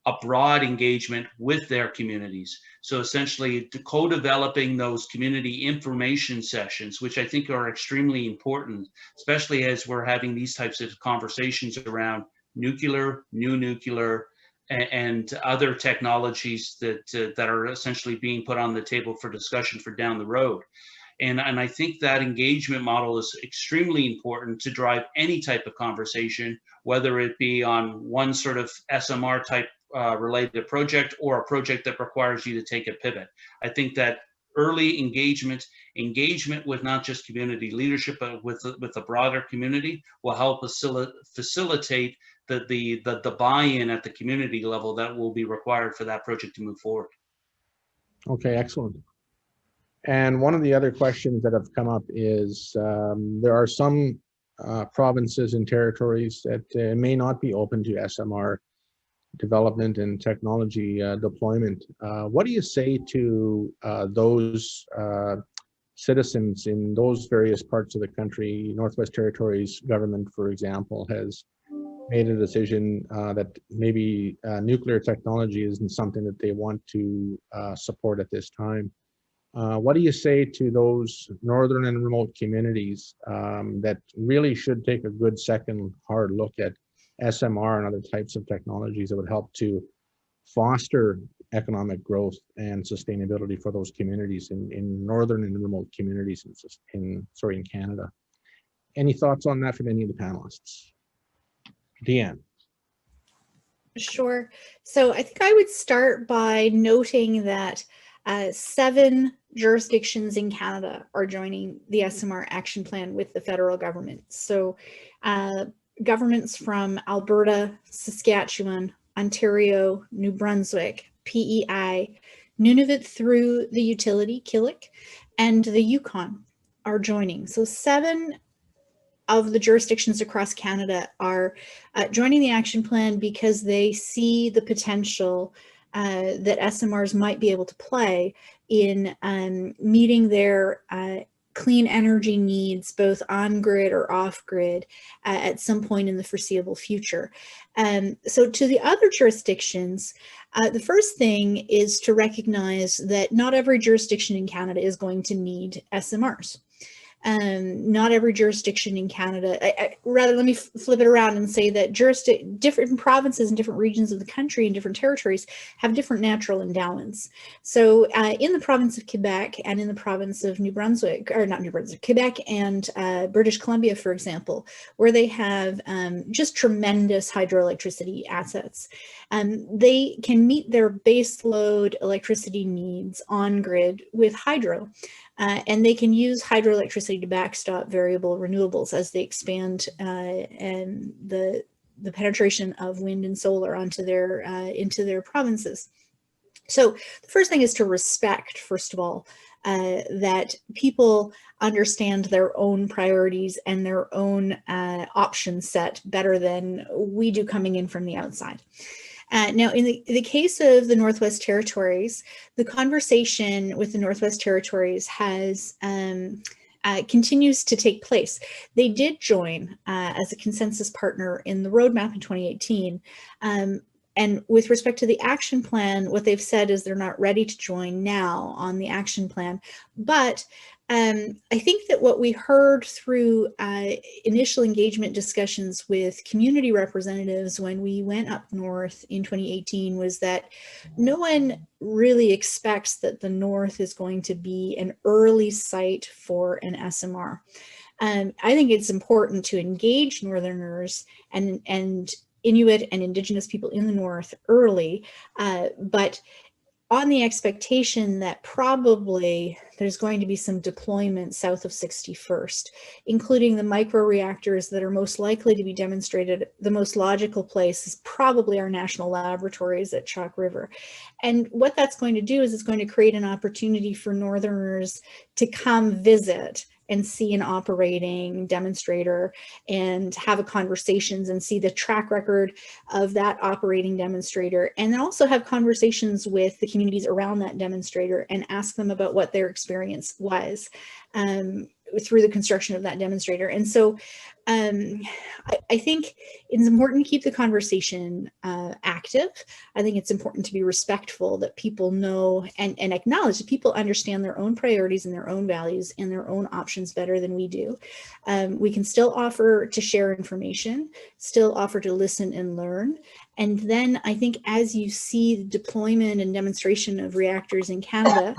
a broad engagement with their communities. So essentially co-developing those community information sessions, which I think are extremely important, especially as we're having these types of conversations around nuclear, new nuclear, and other technologies that are essentially being put on the table for discussion for down the road. And I think that engagement model is extremely important to drive any type of conversation, whether it be on one sort of SMR type related project, or a project that requires you to take a pivot. I think that early engagement with not just community leadership, but with the broader community will help facilitate the buy-in at the community level that will be required for that project to move forward. Okay, excellent. And one of the other questions that have come up is there are some provinces and territories that may not be open to SMR development and technology deployment. What do you say to those citizens in those various parts of the country. Northwest Territories government, for example, has made a decision that maybe nuclear technology isn't something that they want to support at this time. What do you say to those northern and remote communities that really should take a good second hard look at SMR and other types of technologies that would help to foster economic growth and sustainability for those communities in northern and remote communities in Canada? Any thoughts on that from any of the panelists? Dianne. Sure. So I think I would start by noting that 7 jurisdictions in Canada are joining the SMR action plan with the federal government. So governments from Alberta, Saskatchewan, Ontario, New Brunswick, PEI, Nunavut through the utility, Killick, and the Yukon are joining. So 7 of the jurisdictions across Canada are joining the action plan because they see the potential that SMRs might be able to play in meeting their clean energy needs, both on-grid or off-grid, at some point in the foreseeable future. So to the other jurisdictions, the first thing is to recognize that not every jurisdiction in Canada is going to need SMRs. Not every jurisdiction in Canada, rather let me flip it around and say that different provinces and different regions of the country and different territories have different natural endowments. So in the province of Quebec and in the province of New Brunswick, or not New Brunswick, Quebec and British Columbia, for example, where they have just tremendous hydroelectricity assets, they can meet their base load electricity needs on grid with hydro. And they can use hydroelectricity to backstop variable renewables as they expand and the penetration of wind and solar onto their into their provinces. So the first thing is to respect, first of all, that people understand their own priorities and their own option set better than we do coming in from the outside. Now, in the case of the Northwest Territories, the conversation with the Northwest Territories has continues to take place. They did join as a consensus partner in the roadmap in 2018. And with respect to the action plan, what they've said is they're not ready to join now on the action plan. But I think that what we heard through initial engagement discussions with community representatives when we went up north in 2018 was that no one really expects that the north is going to be an early site for an SMR. I think it's important to engage Northerners and Inuit and Indigenous people in the north early, but on the expectation that probably there's going to be some deployment south of 61st, including the micro reactors that are most likely to be demonstrated. The most logical place is probably our national laboratories at Chalk River. And what that's going to do is it's going to create an opportunity for Northerners to come visit and see an operating demonstrator and have conversations and see the track record of that operating demonstrator, and then also have conversations with the communities around that demonstrator and ask them about what their experience was through the construction of that demonstrator. And so I think it's important to keep the conversation active. I think it's important to be respectful that people know and acknowledge that people understand their own priorities and their own values and their own options better than we do. We can still offer to share information, still offer to listen and learn. And then I think as you see the deployment and demonstration of reactors in Canada,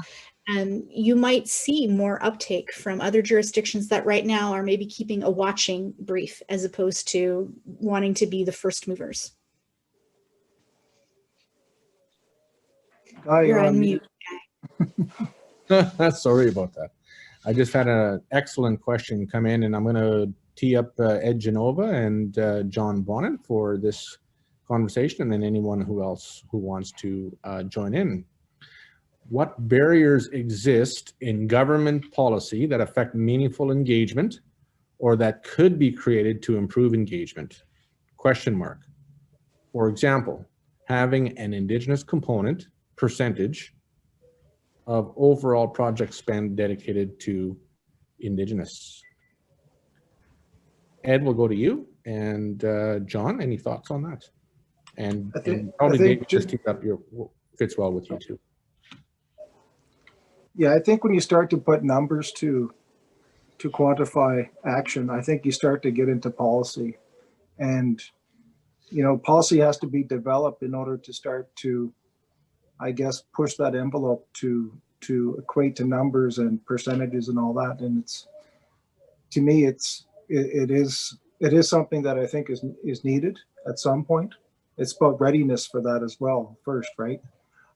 you might see more uptake from other jurisdictions that right now are maybe keeping a watching brief as opposed to wanting to be the first movers. Guy, You're on mute. Sorry about that. I just had an excellent question come in, and I'm going to tee up Ed Genova and John Bonnet for this conversation, and then anyone who else who wants to join in. What barriers exist in government policy that affect meaningful engagement or that could be created to improve engagement? Question mark. For example, having an Indigenous component percentage of overall project spend dedicated to Indigenous? Ed, we'll go to you. And John, any thoughts on that? And probably maybe just keep up your fits well with you too. Yeah, I think when you start to put numbers to quantify action, I think you start to get into policy. And, you know, policy has to be developed in order to start to, I guess, push that envelope to equate to numbers and percentages and all that. And it's, to me, it is something that I think is needed at some point. It's about readiness for that as well first, right?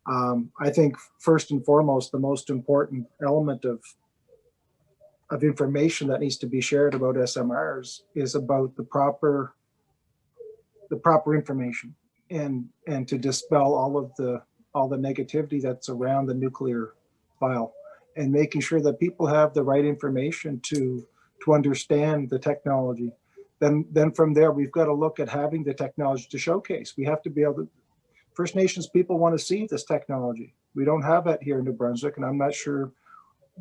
I think first and foremost, the most important element of information that needs to be shared about SMRs is about the proper information and to dispel all the negativity that's around the nuclear file, and making sure that people have the right information to understand the technology. Then from there, we've got to look at having the technology to showcase. We have to be able to, First Nations people want to see this technology. We don't have it here in New Brunswick, and I'm not sure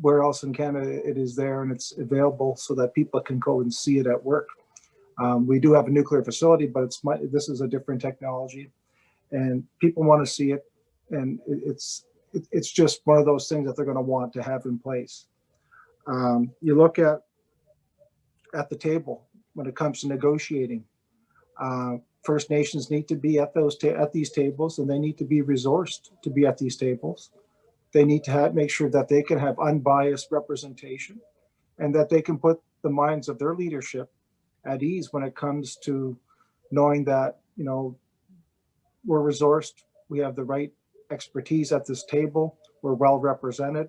where else in Canada it is there and it's available so that people can go and see it at work. We do have a nuclear facility, but this is a different technology, and people want to see it. And it's just one of those things that they're going to want to have in place. You look at the table when it comes to negotiating. First Nations need to be at these tables, and they need to be resourced to be at these tables. They need to make sure that they can have unbiased representation, and that they can put the minds of their leadership at ease when it comes to knowing that, you know, we're resourced, we have the right expertise at this table, we're well represented.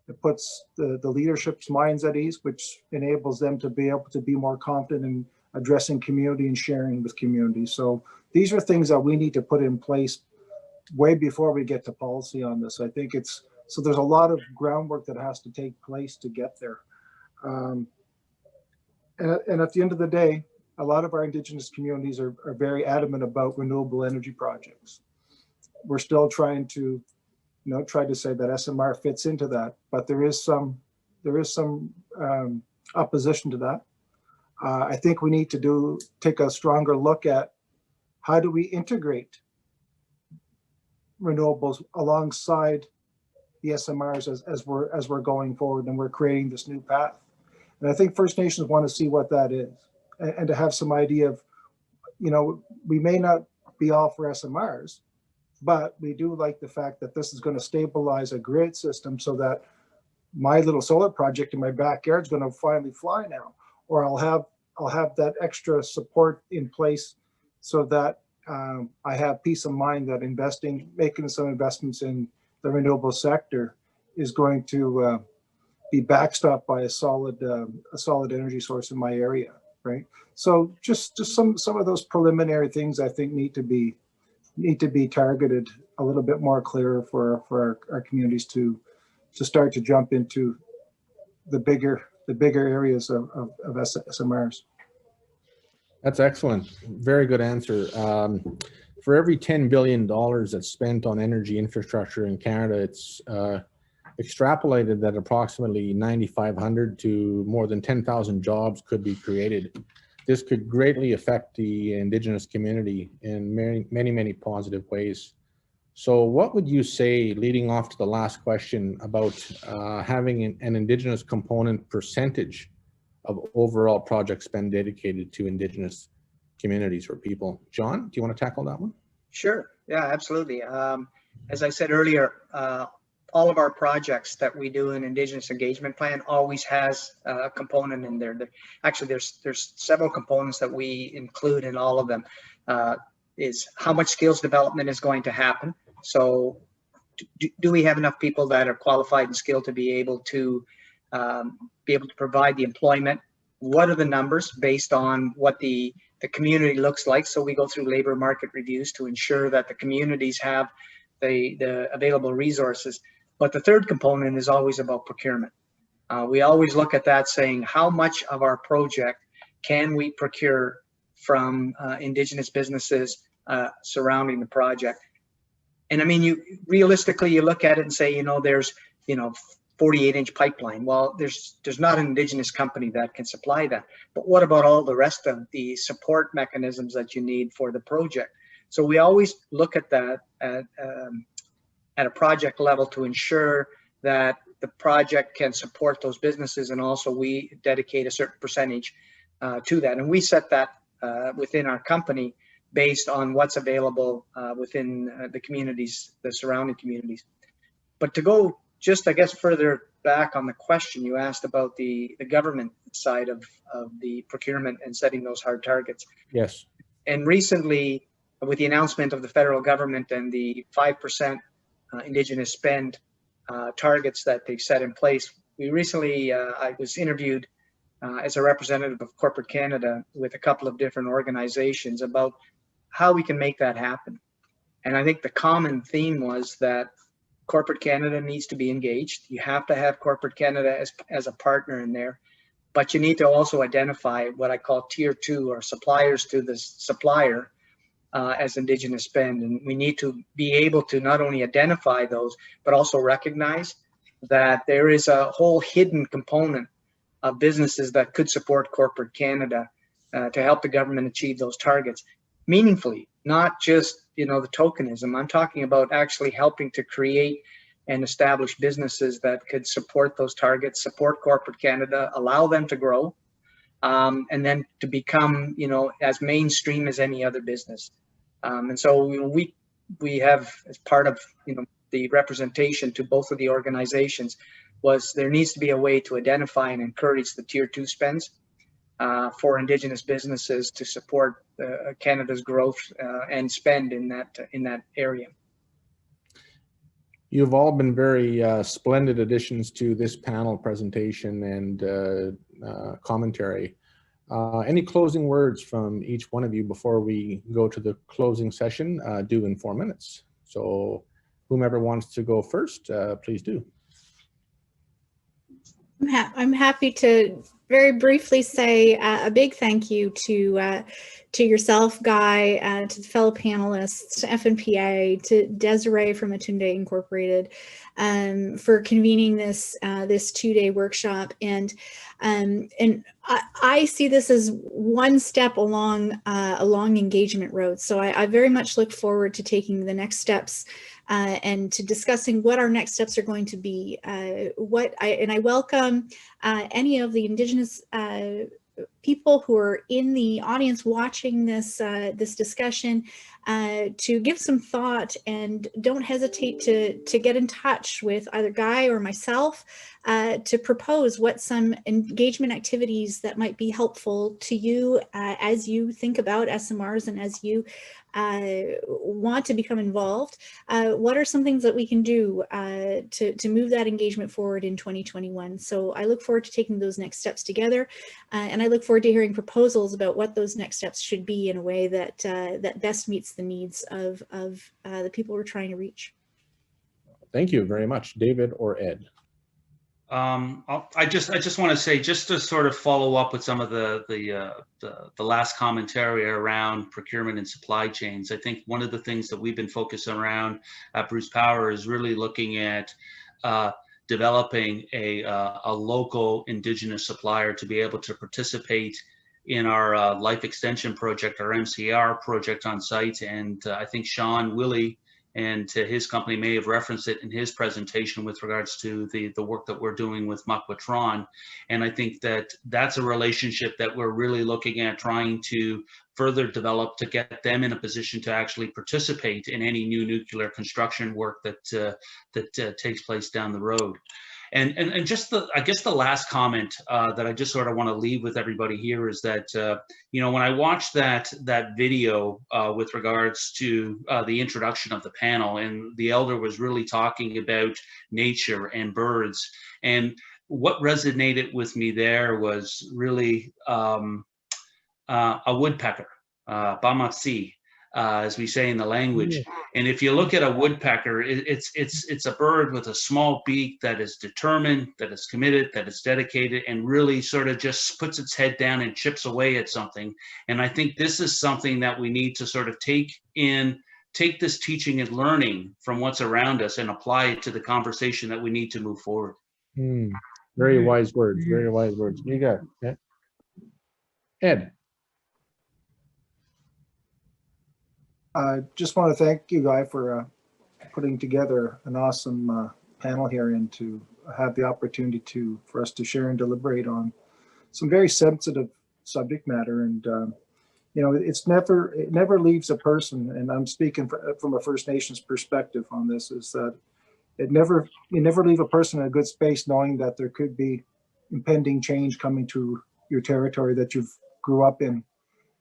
It puts the leadership's minds at ease, which enables them to be able to be more confident in addressing community and sharing with community. So these are things that we need to put in place way before we get to policy on this. I think so there's a lot of groundwork that has to take place to get there. And at the end of the day, a lot of our Indigenous communities are very adamant about renewable energy projects. We're still trying to, try to say that SMR fits into that, but there is some opposition to that. I think we need to take a stronger look at how do we integrate renewables alongside the SMRs as we're going forward and we're creating this new path. And I think First Nations want to see what that is, and to have some idea of, we may not be all for SMRs, but we do like the fact that this is going to stabilize a grid system so that my little solar project in my backyard is going to finally fly now, or I'll have that extra support in place so that I have peace of mind that making some investments in the renewable sector is going to be backstopped by a solid energy source in my area, right? So just some of those preliminary things I think need to be targeted a little bit more clear for our communities to start to jump into the bigger areas of SMRs. That's excellent. Very good answer. For every $10 billion that's spent on energy infrastructure in Canada, it's extrapolated that approximately 9,500 to more than 10,000 jobs could be created. This could greatly affect the Indigenous community in many positive ways. So what would you say, leading off to the last question, about having an Indigenous component percentage of overall project spend dedicated to Indigenous communities or people? John, do you want to tackle that one? Sure. Yeah, absolutely. As I said earlier, all of our projects that we do in Indigenous Engagement Plan always has a component in there. Actually, there's several components that we include in all of them. Is how much skills development is going to happen. So do we have enough people that are qualified and skilled to be able to provide the employment? What are the numbers based on what the community looks like? So we go through labor market reviews to ensure that the communities have the available resources. But the third component is always about procurement. We always look at that saying, how much of our project can we procure from Indigenous businesses surrounding the project? And I mean, realistically, you look at it and say, there's you know, 48-inch pipeline. Well, there's not an Indigenous company that can supply that. But what about all the rest of the support mechanisms that you need for the project? So we always look at that at a project level to ensure that the project can support those businesses, and also we dedicate a certain percentage to that. And we set that within our company based on what's available within the communities, the surrounding communities. But to go just, I guess, further back on the question you asked about the government side of the procurement and setting those hard targets. Yes. And recently, with the announcement of the federal government and the 5% Indigenous spend targets that they've set in place, we recently, I was interviewed as a representative of Corporate Canada with a couple of different organizations about how we can make that happen. And I think the common theme was that Corporate Canada needs to be engaged. You have to have Corporate Canada as a partner in there, but you need to also identify what I call tier 2 or suppliers to the supplier as Indigenous spend. And we need to be able to not only identify those, but also recognize that there is a whole hidden component of businesses that could support Corporate Canada to help the government achieve those targets meaningfully, not just, you know, the tokenism. I'm talking about actually helping to create and establish businesses that could support those targets, support Corporate Canada, allow them to grow, and then to become, you know, as mainstream as any other business. And so, you know, we have, as part of, you know, the representation to both of the organizations, was there needs to be a way to identify and encourage the tier 2 spends for Indigenous businesses to support Canada's growth and spend in that area. You've all been very splendid additions to this panel presentation and commentary. Any closing words from each one of you before we go to the closing session, due in 4 minutes? So whomever wants to go first, please do. I'm happy to very briefly say a big thank you to yourself, Guy, to the fellow panelists, to FNPA, to Desiree from Atunde Incorporated, for convening this this 2-day workshop. And I see this as one step along engagement road. So I very much look forward to taking the next steps and to discussing what our next steps are going to be. I welcome any of the Indigenous people who are in the audience watching this this discussion to give some thought, and don't hesitate to get in touch with either Guy or myself to propose what some engagement activities that might be helpful to you as you think about SMRs and as you want to become involved. What are some things that we can do to move that engagement forward in 2021? So I look forward to taking those next steps together, and I look forward to hearing proposals about what those next steps should be in a way that that best meets the needs of the people we're trying to reach. Thank you very much. David or Ed? I just want to say, just to sort of follow up with some of the last commentary around procurement and supply chains. I think one of the things that we've been focusing around at Bruce Power is really looking at developing a local Indigenous supplier to be able to participate in our life extension project, our MCR project on site. And I think Sean Willie and his company may have referenced it in his presentation with regards to the work that we're doing with Makwatron. And I think that that's a relationship that we're really looking at trying to further develop to get them in a position to actually participate in any new nuclear construction work that takes place down the road. And just I guess the last comment that I just sort of want to leave with everybody here is that, you know, when I watched that video with regards to the introduction of the panel, and the elder was really talking about nature and birds, and what resonated with me there was really a woodpecker, Bamasi, as we say in the language. And if you look at a woodpecker, it's a bird with a small beak that is determined, that is committed, that is dedicated, and really sort of just puts its head down and chips away at something. And I think this is something that we need to sort of take in take this teaching and learning from what's around us and apply it to the conversation that we need to move forward. Very wise words, very wise words. You got it. Ed. I just want to thank you, Guy, for putting together an awesome panel here and to have the opportunity for us to share and deliberate on some very sensitive subject matter. And you know, it never leaves a person, and I'm speaking from a First Nations perspective on this, is that you never leave a person in a good space knowing that there could be impending change coming to your territory that you've grew up in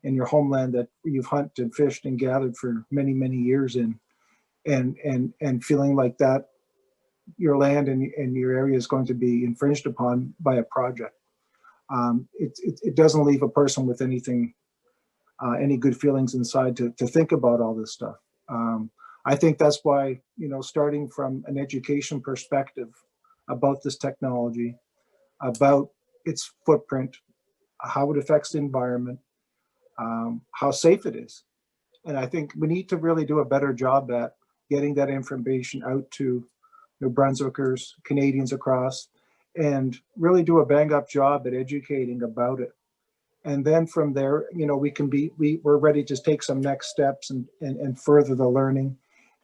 your homeland, that you've hunted, fished, and gathered for many, many years in, and feeling like that your land and your area is going to be infringed upon by a project. It doesn't leave a person with anything, any good feelings inside to think about all this stuff. I think that's why, you know, starting from an education perspective about this technology, about its footprint, how it affects the environment, how safe it is. And I think we need to really do a better job at getting that information out to New Brunswickers, Canadians across, and really do a bang up job at educating about it. And then from there, you know, we're ready to take some next steps and further the learning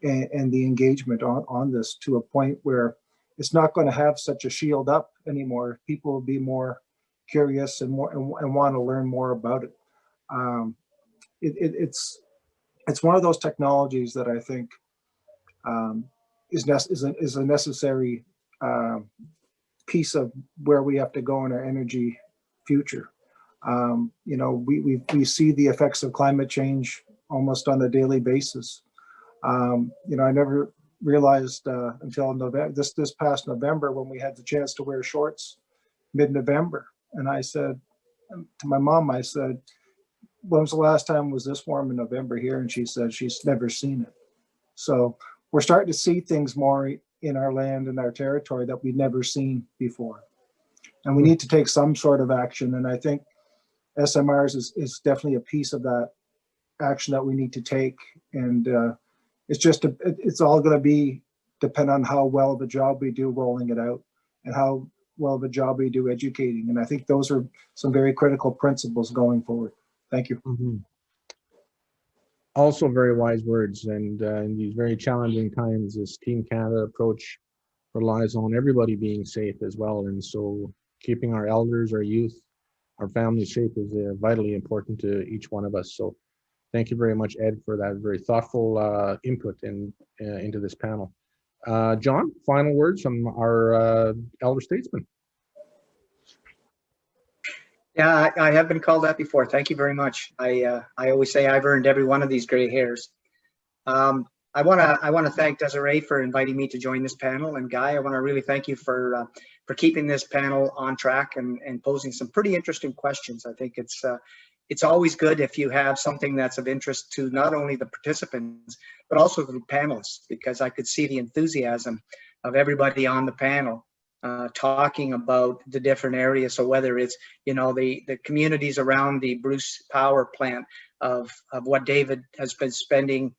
and the engagement on this to a point where it's not going to have such a shield up anymore. People will be more curious and want to learn more about it. It's one of those technologies that I think is a necessary piece of where we have to go in our energy future. You know, we see the effects of climate change almost on a daily basis. You know, I never realized until November, this past November, when we had the chance to wear shorts mid-November, and I said to my mom, I said, when was the last time was this warm in November here? And she said she's never seen it. So we're starting to see things more in our land and our territory that we've never seen before. And we need to take some sort of action. And I think SMRs is definitely a piece of that action that we need to take. And it's all going to be depend on how well of a job we do rolling it out and how well of a job we do educating. And I think those are some very critical principles going forward. Thank you. Also very wise words, and in these very challenging times, this Team Canada approach relies on everybody being safe as well. And so keeping our elders, our youth, our families safe is vitally important to each one of us. So thank you very much, Ed, for that very thoughtful input into this panel. John, final words from our elder statesman. Yeah, I have been called that before. Thank you very much. I always say I've earned every one of these gray hairs. I want to thank Desiree for inviting me to join this panel, and Guy, I want to really thank you for keeping this panel on track and posing some pretty interesting questions. I think it's always good if you have something that's of interest to not only the participants but also the panelists, because I could see the enthusiasm of everybody on the panel. Talking about the different areas. So whether it's, you know, the communities around the Bruce power plant, of what David has been spending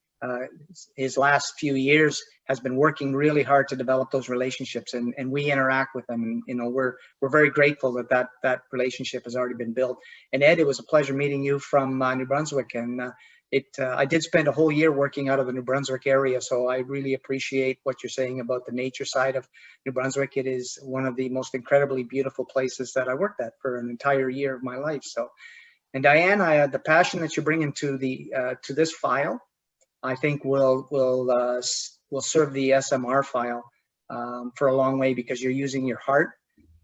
his last few years, has been working really hard to develop those relationships, and we interact with them. And, you know, we're very grateful that relationship has already been built. And Ed, it was a pleasure meeting you from New Brunswick, and I did spend a whole year working out of the New Brunswick area, so I really appreciate what you're saying about the nature side of New Brunswick. It is one of the most incredibly beautiful places that I worked at for an entire year of my life. So, and Diane, the passion that you're bringing to to this file, I think will serve the SMR file for a long way, because you're using your heart.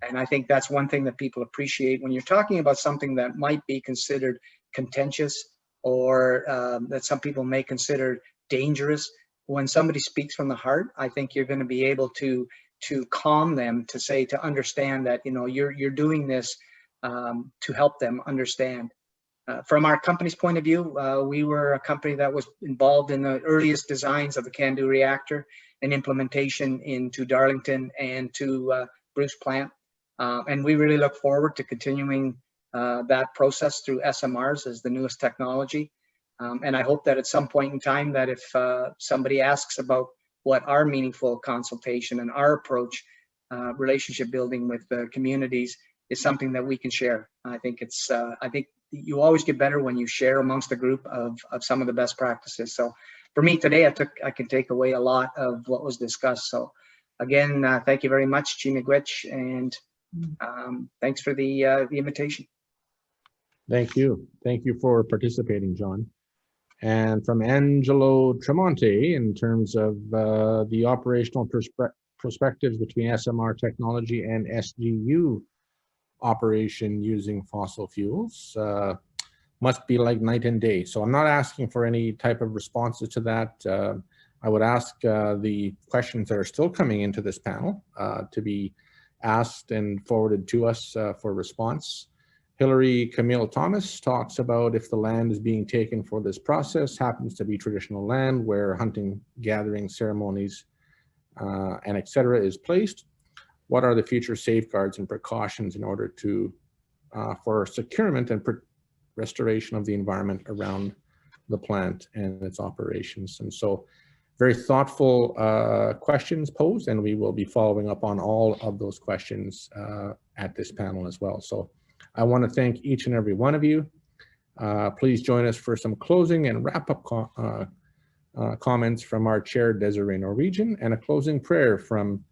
And I think that's one thing that people appreciate when you're talking about something that might be considered contentious, or that some people may consider dangerous. When somebody speaks from the heart, I think you're going to be able to calm them, to understand that, you know, you're doing this to help them understand. From our company's point of view, we were a company that was involved in the earliest designs of the CANDU reactor and implementation into Darlington and to Bruce plant. And we really look forward to continuing that process through SMRs as the newest technology. And I hope that at some point in time that if somebody asks about what our meaningful consultation and our approach, relationship building with the communities is something that we can share. I think it's, I think you always get better when you share amongst a group of some of the best practices. So for me today, I can take away a lot of what was discussed. So again, thank you very much, Miigwech, and thanks for the invitation. Thank you. Thank you for participating, John. And from Angelo Tremonti, in terms of the operational perspectives between SMR technology and SGU operation using fossil fuels, must be like night and day. So I'm not asking for any type of responses to that. I would ask the questions that are still coming into this panel to be asked and forwarded to us for response. Hillary Camille Thomas talks about if the land is being taken for this process happens to be traditional land where hunting, gathering, ceremonies, and etc. is placed. What are the future safeguards and precautions in order to for securement and restoration of the environment around the plant and its operations? And so very thoughtful questions posed, and we will be following up on all of those questions at this panel as well. So I want to thank each and every one of you. Please join us for some closing and wrap-up comments from our chair, Desiree Norwegian, and a closing prayer from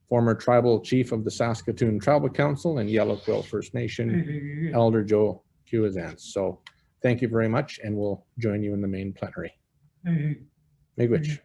former tribal chief of the Saskatoon Tribal Council and Yellow Quill First Nation, Elder Joe Cuazance. So thank you very much, and we'll join you in the main plenary. Miigwech.